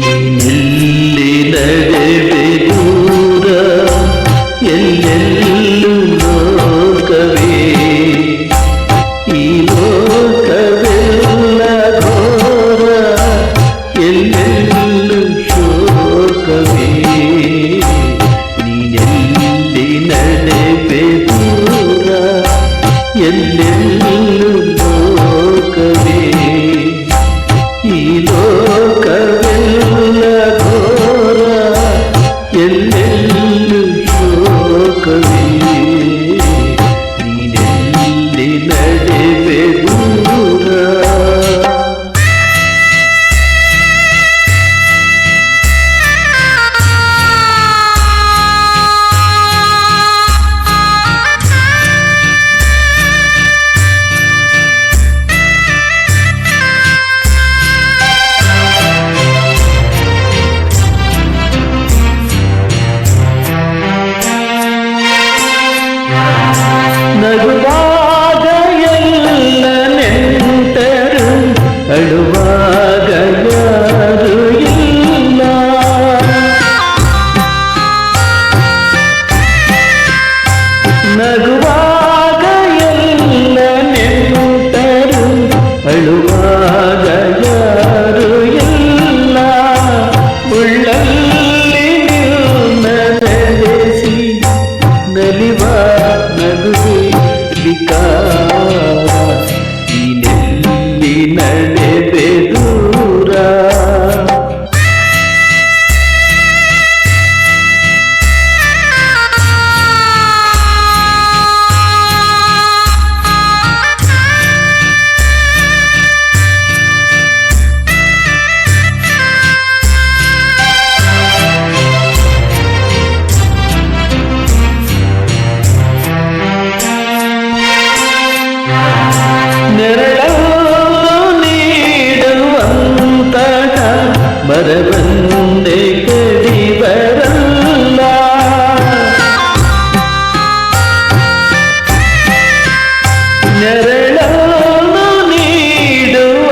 ನೀನೆಲ್ಲಿ ನಡೆವೆ ದೂರ ಎಲ್ಲೆಲ್ಲೂ ಲೋಕವೇ ಈ ಲೋಕವೆಲ್ಲ ಘೋರ ಎಲ್ಲೆಲ್ಲೂ ಶೋಕವೇ ನೀನೆಲ್ಲಿ ನಡೆವೆ ದೂರ ಎಲ್ಲೆಲ್ಲೂ ಲೋಕವೇ ಈ ಲೋಕವೆಲ್ಲ ಘೋರ ಎಲ್ಲೆಲ್ಲೂ ಶೋಕವೇ ನೀನೆಲ್ಲಿ ನಡೆವೆ ದೂರ ನಗುವಾಗ ಎಲ್ಲ ನೆಂಟರು ಅಳುವಾಗ ಯಾರು ಇಲ್ಲ ನಗುವಾಗ ಎಲ್ಲ ನೆಂಟರು ಅಳುವಾಗ ಯಾರು ಇಲ್ಲ ಉಳ್ಳಲ್ಲಿ ನಡೆಸಿ ನಲಿವ ನಗುವೆ ವಿಕಾರ ನೀನೆಲ್ಲಿ ನಡೆವೆ ದೂರ ನೆರಳನ್ನು ನೀಡುವಂತಹ ಮರವನ್ನೇ ಕಡಿಬರಲ್ಲ ನೆರಳನ್ನು ನೀಡುವಂತಹ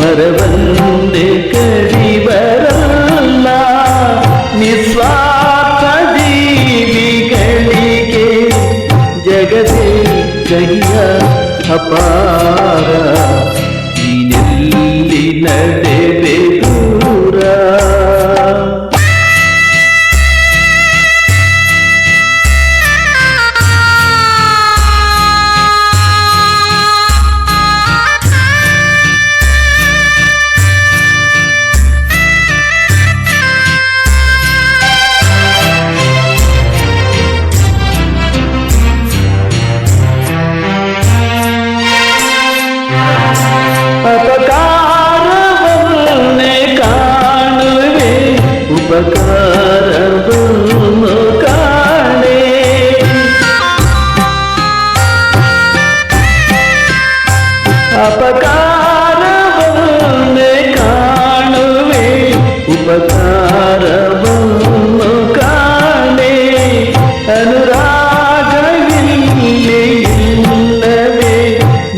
ಮರವನ್ನೇ ಕಡಿಬರಲ್ಲ ನಿಸ್ವಾರ್ಥ ಜೀವಿಗಳಿಗೆ ಜಗದೇ ಕೈಯ ಅಪಾರ ನೀನೆಲ್ಲಿ ನಡೆವೆ ದೂರ ಅಪಕಾರವನ್ನೇ ಕಾಣುವೆ ಉಪಕಾರವನ್ನು ಕಾಣೆ ಅಪಕಾರವನ್ನೇ ಕಾಣುವೆ ಉಪಕಾರವನ್ನು ಕಾಣೆ ಅನುರಾಗವಿಲ್ಲವೇ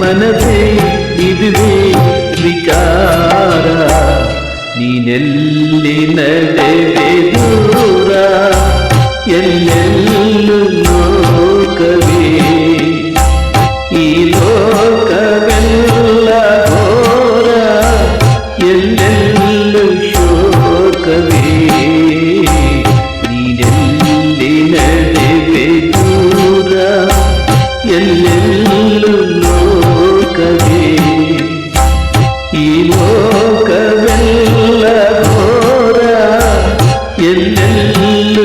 ಮನವೇ ಇದುವೇ ವಿಚಾರ ನೀನೆಲ್ಲಿ ನಡೆವೆ ದೂರ ಎಲ್ಲೆಲ್ಲೂ ಲೋಕವೇ ಈ ಲೋಕವೆಲ್ಲ ಘೋರ ಎಲ್ಲೆಲ್ಲೂ ಶೋಕವೇ ನೀನೆಲ್ಲಿ ನಡೆವೆ ದೂರ ಎಲ್ಲೆಲ್ಲೂ ಲೋಕವೇ ಈ ಲೋಕವೆಲ್ಲ ಘೋರ ಎಲ್ಲೆಲ್ಲೂ